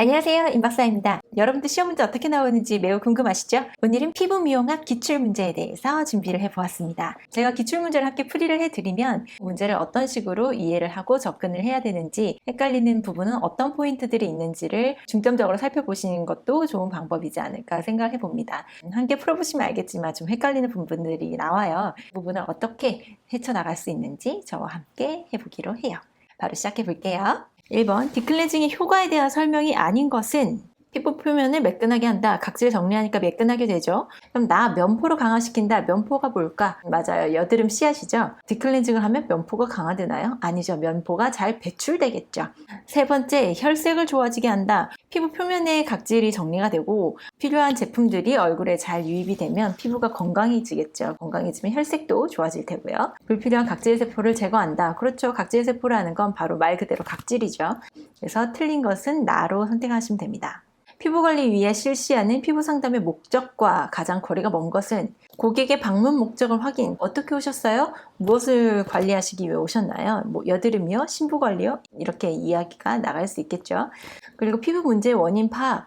안녕하세요, 임박사입니다. 여러분들 시험 문제 어떻게 나오는지 매우 궁금하시죠? 오늘은 피부 미용학 기출문제에 대해서 준비를 해보았습니다. 제가 기출문제를 함께 풀이를 해드리면 문제를 어떤 식으로 이해를 하고 접근을 해야 되는지, 헷갈리는 부분은 어떤 포인트들이 있는지를 중점적으로 살펴보시는 것도 좋은 방법이지 않을까 생각을 해봅니다. 함께 풀어보시면 알겠지만 좀 헷갈리는 부분들이 나와요. 그 부분을 어떻게 헤쳐나갈 수 있는지 저와 함께 해보기로 해요. 바로 시작해 볼게요. 1번, 디클렌징의 효과에 대한 설명이 아닌 것은 피부 표면을 매끈하게 한다. 각질 정리하니까 매끈하게 되죠. 그럼 나 면포를 강화시킨다. 면포가 뭘까? 맞아요. 여드름 씨앗이죠. 디클렌징을 하면 면포가 강화되나요? 아니죠. 면포가 잘 배출되겠죠. 세 번째, 혈색을 좋아지게 한다. 피부 표면에 각질이 정리가 되고 필요한 제품들이 얼굴에 잘 유입이 되면 피부가 건강해지겠죠. 건강해지면 혈색도 좋아질 테고요. 불필요한 각질 세포를 제거한다. 그렇죠. 각질 세포라는 건 바로 말 그대로 각질이죠. 그래서 틀린 것은 나로 선택하시면 됩니다. 피부관리 위해 실시하는 피부 상담의 목적과 가장 거리가 먼 것은 고객의 방문 목적을 확인. 어떻게 오셨어요? 무엇을 관리하시기 위해 오셨나요? 여드름이요? 신부 관리요? 이렇게 이야기가 나갈 수 있겠죠. 그리고 피부 문제의 원인 파악.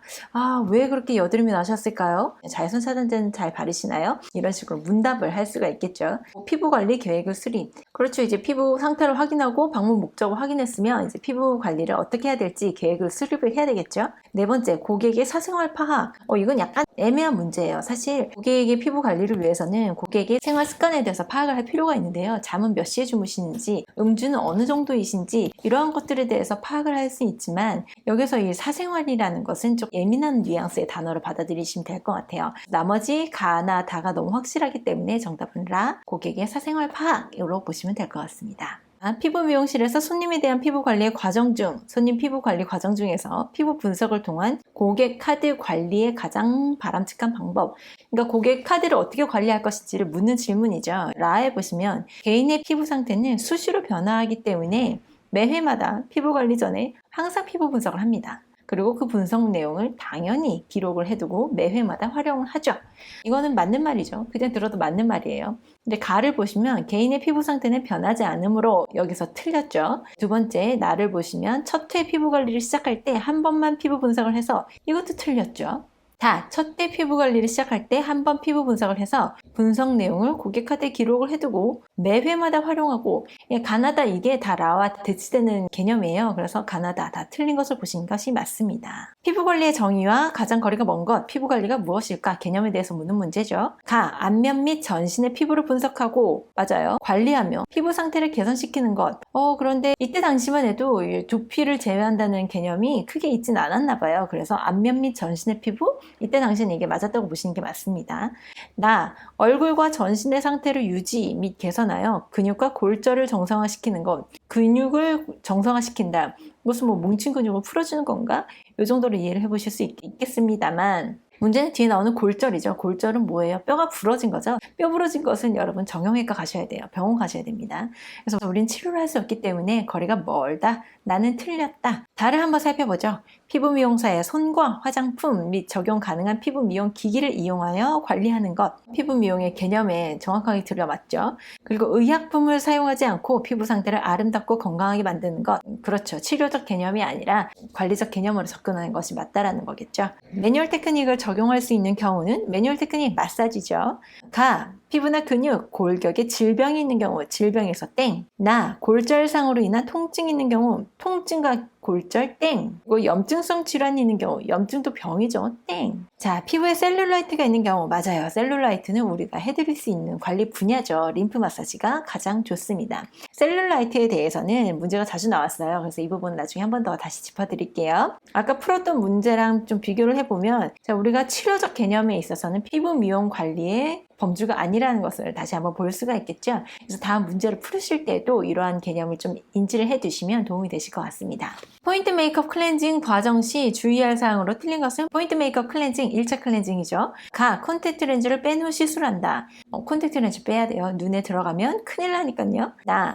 왜 그렇게 여드름이 나셨을까요? 자외선 차단제는 잘 바르시나요? 이런 식으로 문답을 할 수가 있겠죠. 피부 관리 계획을 수립. 그렇죠. 이제 피부 상태를 확인하고 방문 목적을 확인했으면 이제 피부 관리를 어떻게 해야 될지 계획을 수립을 해야 되겠죠. 네 번째, 고객의 사생활 파악. 이건 약간 애매한 문제예요. 사실 고객의 피부 관리를 위해서는 고객의 생활 습관에 대해서 파악을 할 필요가 있는데요. 잠은 몇 시에 주무시는지, 음주는 어느 정도이신지 이러한 것들에 대해서 파악을 할 수 있지만 여기서 이 사생활이라는 것은 좀 예민한 뉘앙스의 단어로 받아들이시면 될 것 같아요. 나머지 가나 다가 너무 확실하기 때문에 정답은 라, 고객의 사생활 파악으로 보시면 될 것 같습니다. 피부 미용실에서 손님에 대한 피부 관리의 과정 중, 손님 피부 관리 과정 중에서 피부 분석을 통한 고객 카드 관리의 가장 바람직한 방법. 그러니까 고객 카드를 어떻게 관리할 것인지를 묻는 질문이죠. 라에 보시면 개인의 피부 상태는 수시로 변화하기 때문에 매회마다 피부 관리 전에 항상 피부 분석을 합니다. 그리고 그 분석 내용을 당연히 기록을 해두고 매회마다 활용을 하죠. 이거는 맞는 말이죠. 그냥 들어도 맞는 말이에요. 근데 가를 보시면 개인의 피부 상태는 변하지 않으므로 여기서 틀렸죠. 두 번째, 나를 보시면 첫 회 피부 관리를 시작할 때 한 번만 피부 분석을 해서 이것도 틀렸죠. 첫 회 피부 관리를 시작할 때 한 번 피부 분석을 해서 분석 내용을 고객 카드에 기록을 해두고 매 회마다 활용하고, 가나다 이게 다 라와 대치되는 개념이에요. 그래서 가나다 다 틀린 것을 보신 것이 맞습니다. 피부 관리의 정의와 가장 거리가 먼 것, 피부 관리가 무엇일까? 개념에 대해서 묻는 문제죠. 안면 및 전신의 피부를 분석하고, 맞아요. 관리하며 피부 상태를 개선시키는 것. 그런데 이때 당시만 해도 두피를 제외한다는 개념이 크게 있진 않았나 봐요. 그래서 안면 및 전신의 피부, 이때 당시는 이게 맞았다고 보시는 게 맞습니다. 얼굴과 전신의 상태를 유지 및 개선하여 근육과 골절을 정상화시키는 것. 근육을 정상화시킨다. 무슨 뭉친 근육을 풀어주는 건가? 이 정도로 이해를 해보실 수 있겠습니다만, 문제는 뒤에 나오는 골절이죠. 골절은 뭐예요? 뼈가 부러진 거죠. 뼈 부러진 것은 여러분 정형외과 가셔야 돼요. 병원 가셔야 됩니다. 그래서 우린 치료를 할 수 없기 때문에 거리가 멀다. 나는 틀렸다. 다를 한번 살펴보죠. 피부 미용사의 손과 화장품 및 적용 가능한 피부 미용 기기를 이용하여 관리하는 것. 피부 미용의 개념에 정확하게 들어맞죠. 그리고 의약품을 사용하지 않고 피부 상태를 아름답고 건강하게 만드는 것. 그렇죠. 치료적 개념이 아니라 관리적 개념으로 접근하는 것이 맞다라는 거겠죠. 매뉴얼 테크닉을 적용할 수 있는 경우는 매뉴얼 테크닉 마사지죠. 피부나 근육, 골격에 질병이 있는 경우, 질병에서 땡. 골절상으로 인한 통증이 있는 경우, 통증과 골절 땡. 그리고 염증성 질환이 있는 경우, 염증도 병이죠. 땡. 피부에 셀룰라이트가 있는 경우, 맞아요. 셀룰라이트는 우리가 해드릴 수 있는 관리 분야죠. 림프 마사지가 가장 좋습니다. 셀룰라이트에 대해서는 문제가 자주 나왔어요. 그래서 이 부분 나중에 한 번 더 다시 짚어드릴게요. 아까 풀었던 문제랑 좀 비교를 해보면, 우리가 치료적 개념에 있어서는 피부 미용 관리의 범주가 아니라는 것을 다시 한번 볼 수가 있겠죠. 그래서 다음 문제를 풀으실 때도 이러한 개념을 좀 인지를 해두시면 도움이 되실 것 같습니다. 포인트 메이크업 클렌징 과정 시 주의할 사항으로 틀린 것은 포인트 메이크업 클렌징 1차 클렌징이죠. 콘택트 렌즈를 뺀 후 시술한다. 콘택트 렌즈 빼야 돼요. 눈에 들어가면 큰일 나니까요.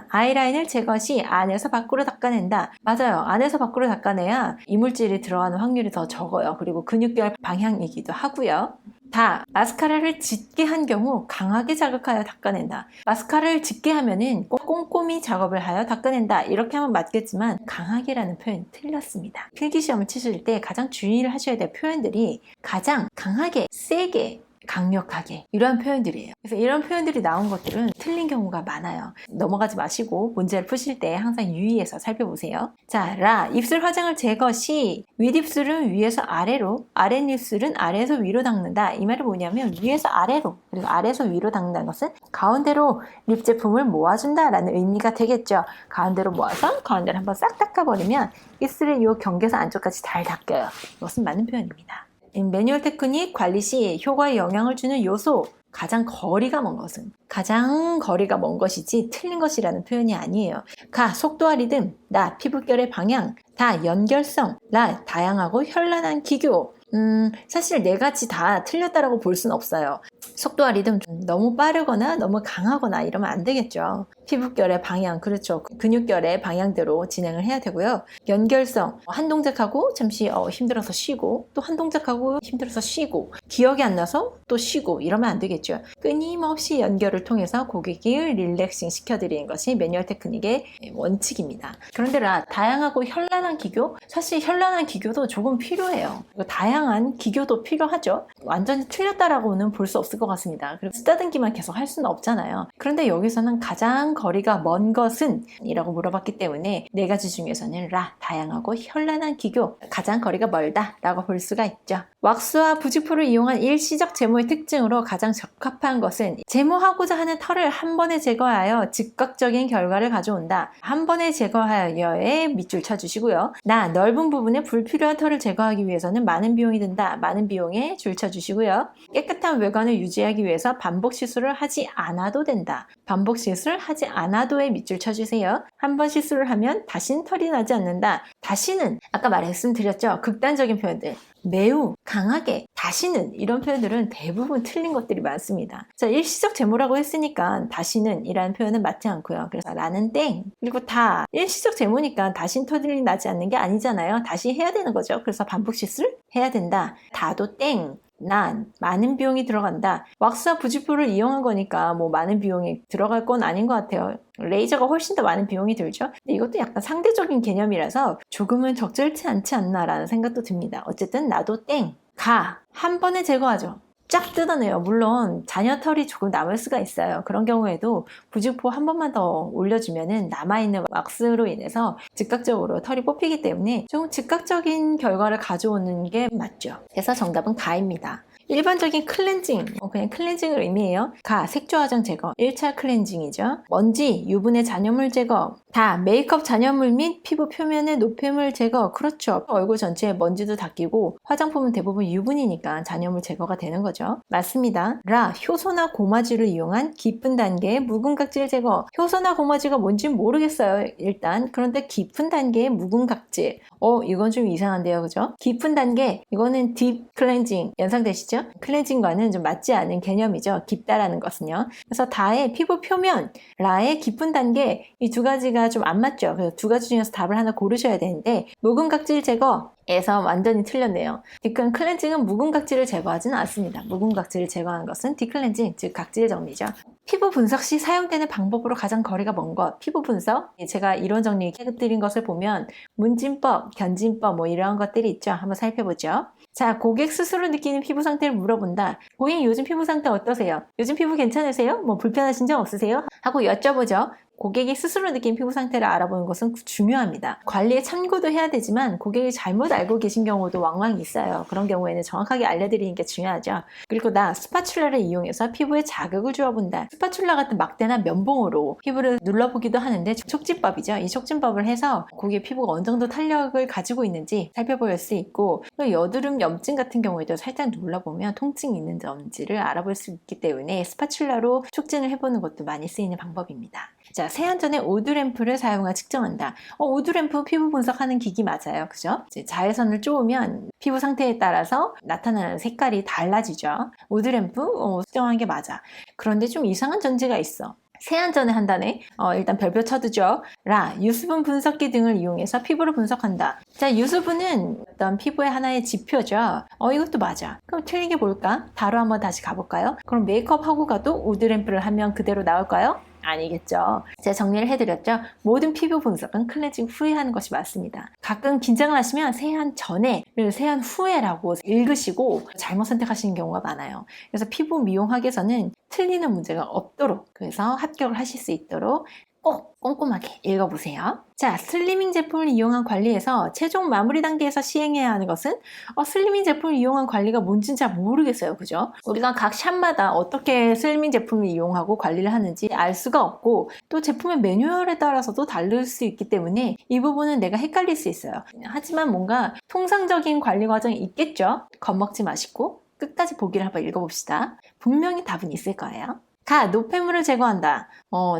아이라인을 제거 시 안에서 밖으로 닦아낸다. 맞아요. 안에서 밖으로 닦아내야 이물질이 들어가는 확률이 더 적어요. 그리고 근육별 방향이기도 하고요. 다 마스카라를 짙게 한 경우 강하게 자극하여 닦아낸다. 마스카라를 짙게 하면은 꼼꼼히 작업을 하여 닦아낸다. 이렇게 하면 맞겠지만 강하게라는 표현이 틀렸습니다. 필기시험을 치실 때 가장 주의를 하셔야 될 표현들이 가장 강하게, 세게, 강력하게 이러한 표현들이에요. 그래서 이런 표현들이 나온 것들은 틀린 경우가 많아요. 넘어가지 마시고 문제를 푸실 때 항상 유의해서 살펴보세요. 자, 라 입술 화장을 제거 시 윗입술은 위에서 아래로, 아랫입술은 아래에서 위로 닦는다. 이 말이 뭐냐면 위에서 아래로 그리고 아래에서 위로 닦는다는 것은 가운데로 립 제품을 모아준다 라는 의미가 되겠죠. 가운데로 모아서 가운데를 한번 싹 닦아버리면 입술의 이 경계선 안쪽까지 잘 닦여요. 이것은 맞는 표현입니다. 매뉴얼 테크닉 관리 시 효과에 영향을 주는 요소 가장 거리가 먼 것은 가장 거리가 먼 것이지 틀린 것이라는 표현이 아니에요. 가 속도와 리듬, 나 피부결의 방향, 다 연결성, 라 다양하고 현란한 기교. 사실 네 가지 다 틀렸다라고 볼 수는 없어요. 속도와 리듬 너무 빠르거나 너무 강하거나 이러면 안 되겠죠. 피부결의 방향, 그렇죠. 근육결의 방향대로 진행을 해야 되고요. 연결성, 한 동작하고 잠시 힘들어서 쉬고 또 한 동작하고 힘들어서 쉬고 기억이 안 나서 또 쉬고 이러면 안 되겠죠. 끊임없이 연결을 통해서 고객을 릴렉싱 시켜드리는 것이 매뉴얼 테크닉의 원칙입니다. 그런데 다양하고 현란한 기교? 사실 현란한 기교도 조금 필요해요. 다양한 기교도 필요하죠. 완전히 틀렸다라고는 볼 수 없을 것 같습니다. 그리고 쓰다듬기만 계속 할 수는 없잖아요. 그런데 여기서는 가장 거리가 먼 것은? 이라고 물어봤기 때문에 네 가지 중에서는 다양하고 현란한 기교, 가장 거리가 멀다 라고 볼 수가 있죠. 왁스와 부직포를 이용한 일시적 제모의 특징으로 가장 적합한 것은 제모하고자 하는 털을 한 번에 제거하여 즉각적인 결과를 가져온다. 한 번에 제거하여의 밑줄 쳐주시고요. 넓은 부분에 불필요한 털을 제거하기 위해서는 많은 비용이 든다. 많은 비용에 줄 쳐주시고요. 깨끗한 외관을 유지하기 위해서 반복 시술을 하지 않아도 된다. 반복 시술을 하지 않아도의 밑줄 쳐주세요. 한 번 시술을 하면 다신 털이 나지 않는다. 다시는 아까 말씀드렸죠. 극단적인 표현들. 매우 강하게 다시는 이런 표현들은 대부분 틀린 것들이 많습니다. 자, 일시적 제모라고 했으니까 다시는 이라는 표현은 맞지 않고요. 그래서 나는 땡 그리고 다 일시적 제모니까 다신 털이 나지 않는 게 아니잖아요. 다시 해야 되는 거죠. 그래서 반복 시술 해야 된다. 다도 땡 난 많은 비용이 들어간다. 왁스와 부직포를 이용한 거니까 뭐 많은 비용이 들어갈 건 아닌 것 같아요. 레이저가 훨씬 더 많은 비용이 들죠. 근데 이것도 약간 상대적인 개념이라서 조금은 적절치 않지 않나라는 생각도 듭니다. 어쨌든 나도 땡. 한 번에 제거하죠. 쫙 뜯어내요. 물론 자녀 털이 조금 남을 수가 있어요. 그런 경우에도 부직포 한 번만 더 올려주면은 남아있는 왁스로 인해서 즉각적으로 털이 뽑히기 때문에 좀 즉각적인 결과를 가져오는 게 맞죠. 그래서 정답은 가입니다. 일반적인 클렌징, 그냥 클렌징을 의미해요. 색조 화장 제거, 1차 클렌징이죠. 먼지, 유분의 잔여물 제거, 메이크업 잔여물 및 피부 표면의 노폐물 제거. 그렇죠. 얼굴 전체에 먼지도 닦이고 화장품은 대부분 유분이니까 잔여물 제거가 되는 거죠. 맞습니다. 효소나 고마지를 이용한 깊은 단계의 묵은 각질 제거. 효소나 고마지가 뭔지는 모르겠어요. 일단. 그런데 깊은 단계의 묵은 각질. 이건 좀 이상한데요. 그죠? 깊은 단계, 이거는 딥 클렌징 연상되시죠? 클렌징과는 좀 맞지 않은 개념이죠. 깊다라는 것은요. 그래서 다의 피부 표면, 라의 깊은 단계, 이 두 가지가 좀 안 맞죠. 그래서 두 가지 중에서 답을 하나 고르셔야 되는데 묵은 각질 제거에서 완전히 틀렸네요. 딥 클렌징은 묵은 각질을 제거하지는 않습니다. 묵은 각질을 제거하는 것은 딥클렌징, 즉 각질 정리죠. 피부 분석 시 사용되는 방법으로 가장 거리가 먼 것, 피부 분석. 제가 이론 정리 해드린 것을 보면 문진법, 견진법 이런 것들이 있죠. 한번 살펴보죠. 자, 고객 스스로 느끼는 피부 상태를 물어본다. 고객 요즘 피부 상태 어떠세요? 요즘 피부 괜찮으세요? 불편하신 점 없으세요? 하고 여쭤보죠. 고객이 스스로 느낀 피부 상태를 알아보는 것은 중요합니다. 관리에 참고도 해야 되지만 고객이 잘못 알고 계신 경우도 왕왕 있어요. 그런 경우에는 정확하게 알려드리는 게 중요하죠. 그리고 스파츌라를 이용해서 피부에 자극을 주어본다. 스파츌라 같은 막대나 면봉으로 피부를 눌러보기도 하는데 촉진법이죠. 이 촉진법을 해서 고객 피부가 어느 정도 탄력을 가지고 있는지 살펴볼 수 있고 여드름 염증 같은 경우에도 살짝 눌러보면 통증이 있는지를 알아볼 수 있기 때문에 스파츌라로 촉진을 해보는 것도 많이 쓰이는 방법입니다. 자, 세안 전에 오드램프를 사용하 측정한다. 오드램프 피부 분석하는 기기 맞아요. 그죠? 자외선을 쬐우면 피부 상태에 따라서 나타나는 색깔이 달라지죠. 오드램프 측정한 게 맞아. 그런데 좀 이상한 전제가 있어. 세안 전에 한다네. 일단 별표 쳐두죠. 라, 유수분 분석기 등을 이용해서 피부를 분석한다. 자, 유수분은 어떤 피부의 하나의 지표죠. 이것도 맞아. 그럼 틀리게 볼까? 바로 한번 다시 가볼까요? 그럼 메이크업 하고 가도 우드램프를 하면 그대로 나올까요? 아니겠죠. 제가 정리를 해드렸죠. 모든 피부 분석은 클렌징 후에 하는 것이 맞습니다. 가끔 긴장을 하시면 세안 전에, 세안 후에라고 읽으시고 잘못 선택하시는 경우가 많아요. 그래서 피부 미용학에서는 틀리는 문제가 없도록, 그래서 합격을 하실 수 있도록 꼭 꼼꼼하게 읽어보세요. 자, 슬리밍 제품을 이용한 관리에서 최종 마무리 단계에서 시행해야 하는 것은 슬리밍 제품을 이용한 관리가 뭔지는 잘 모르겠어요. 그죠? 우리가 각 샵마다 어떻게 슬리밍 제품을 이용하고 관리를 하는지 알 수가 없고 또 제품의 매뉴얼에 따라서도 다를 수 있기 때문에 이 부분은 내가 헷갈릴 수 있어요. 하지만 뭔가 통상적인 관리 과정이 있겠죠? 겁먹지 마시고 끝까지 보기를 한번 읽어봅시다. 분명히 답은 있을 거예요. 가, 노폐물을 제거한다.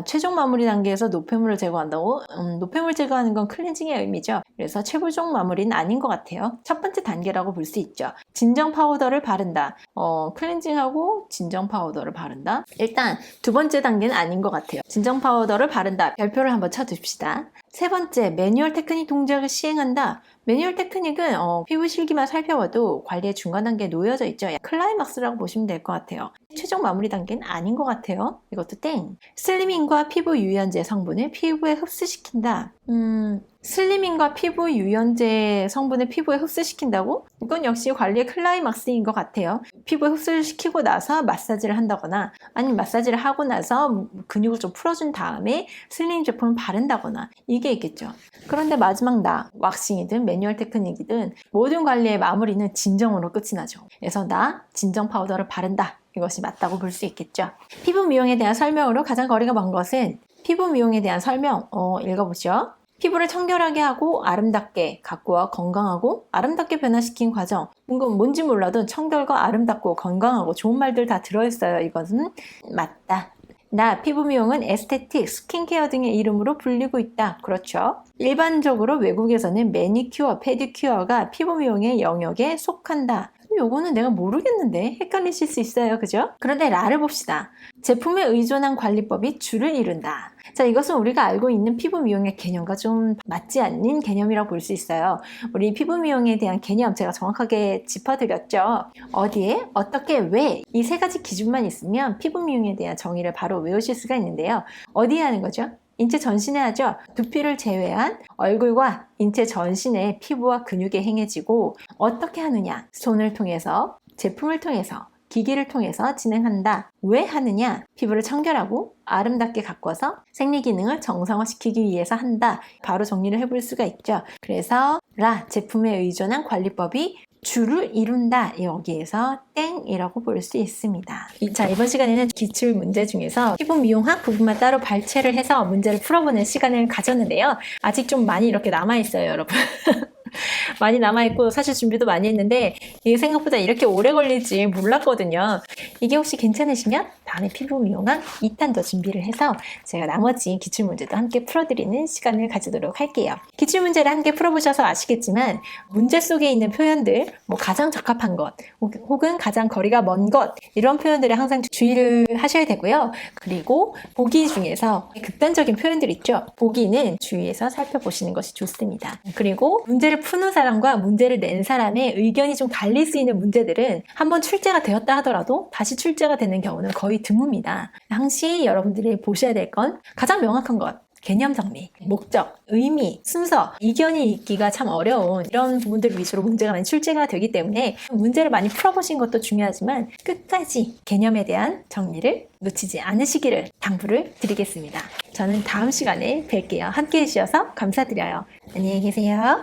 최종 마무리 단계에서 노폐물을 제거한다고? 노폐물 제거하는 건 클렌징의 의미죠. 그래서 최종 마무리는 아닌 것 같아요. 첫 번째 단계라고 볼 수 있죠. 진정 파우더를 바른다. 클렌징하고 진정 파우더를 바른다. 일단 두 번째 단계는 아닌 것 같아요. 진정 파우더를 바른다. 별표를 한번 쳐줍시다. 세 번째, 매뉴얼 테크닉 동작을 시행한다. 매뉴얼 테크닉은 피부 실기만 살펴봐도 관리의 중간 단계에 놓여져 있죠. 클라이막스라고 보시면 될 것 같아요. 최종 마무리 단계는 아닌 것 같아요. 이것도 땡. 슬리밍과 피부 유연제 성분을 피부에 흡수시킨다. 슬리밍과 피부 유연제 성분을 피부에 흡수시킨다고? 이건 역시 관리의 클라이막스인 것 같아요. 피부에 흡수를 시키고 나서 마사지를 한다거나 아니면 마사지를 하고 나서 근육을 좀 풀어준 다음에 슬리밍 제품을 바른다거나 이게 있겠죠. 그런데 마지막 왁싱이든 매뉴얼 테크닉이든 모든 관리의 마무리는 진정으로 끝이 나죠. 그래서 진정 파우더를 바른다. 이것이 맞다고 볼 수 있겠죠. 피부 미용에 대한 설명으로 가장 거리가 먼 것은 피부 미용에 대한 설명 읽어보죠. 피부를 청결하게 하고 아름답게 가꾸어 건강하고 아름답게 변화시킨 과정. 뭔지 몰라도 청결과 아름답고 건강하고 좋은 말들 다 들어있어요. 이것은 맞다. 피부 미용은 에스테틱, 스킨케어 등의 이름으로 불리고 있다. 그렇죠. 일반적으로 외국에서는 매니큐어, 페디큐어가 피부 미용의 영역에 속한다. 요거는 내가 모르겠는데 헷갈리실 수 있어요. 그죠? 그런데 라를 봅시다. 제품에 의존한 관리법이 주를 이룬다. 자, 이것은 우리가 알고 있는 피부 미용의 개념과 좀 맞지 않는 개념이라고 볼 수 있어요. 우리 피부 미용에 대한 개념 제가 정확하게 짚어드렸죠. 어디에, 어떻게, 왜 이 세 가지 기준만 있으면 피부 미용에 대한 정의를 바로 외우실 수가 있는데요. 어디에 하는 거죠? 인체 전신에 하죠. 두피를 제외한 얼굴과 인체 전신의 피부와 근육에 행해지고 어떻게 하느냐? 손을 통해서, 제품을 통해서, 기기를 통해서 진행한다. 왜 하느냐? 피부를 청결하고 아름답게 가꿔서 생리 기능을 정상화시키기 위해서 한다. 바로 정리를 해볼 수가 있죠. 그래서 제품에 의존한 관리법이 주를 이룬다. 여기에서 땡이라고 볼 수 있습니다. 자, 이번 시간에는 기출 문제 중에서 피부 미용학 부분만 따로 발췌를 해서 문제를 풀어보는 시간을 가졌는데요. 아직 좀 많이 이렇게 남아있어요, 여러분. 많이 남아있고 사실 준비도 많이 했는데 이게 생각보다 이렇게 오래 걸릴지 몰랐거든요. 이게 혹시 괜찮으시면 다음에 피부 미용학 2탄 더 준비를 해서 제가 나머지 기출문제도 함께 풀어드리는 시간을 가지도록 할게요. 기출문제를 함께 풀어보셔서 아시겠지만 문제 속에 있는 표현들, 가장 적합한 것 혹은 가장 거리가 먼 것 이런 표현들에 항상 주의를 하셔야 되고요. 그리고 보기 중에서 극단적인 표현들 있죠. 보기는 주의해서 살펴보시는 것이 좋습니다. 그리고 문제를 푸는 사람과 문제를 낸 사람의 의견이 좀 갈릴 수 있는 문제들은 한번 출제가 되었다 하더라도 다시 출제가 되는 경우는 거의 드뭅니다. 항시 여러분들이 보셔야 될 건 가장 명확한 것, 개념 정리, 목적, 의미, 순서, 이견이 있기가 참 어려운 이런 부분들 위주로 문제가 많이 출제가 되기 때문에 문제를 많이 풀어보신 것도 중요하지만 끝까지 개념에 대한 정리를 놓치지 않으시기를 당부를 드리겠습니다. 저는 다음 시간에 뵐게요. 함께 해주셔서 감사드려요. 안녕히 계세요.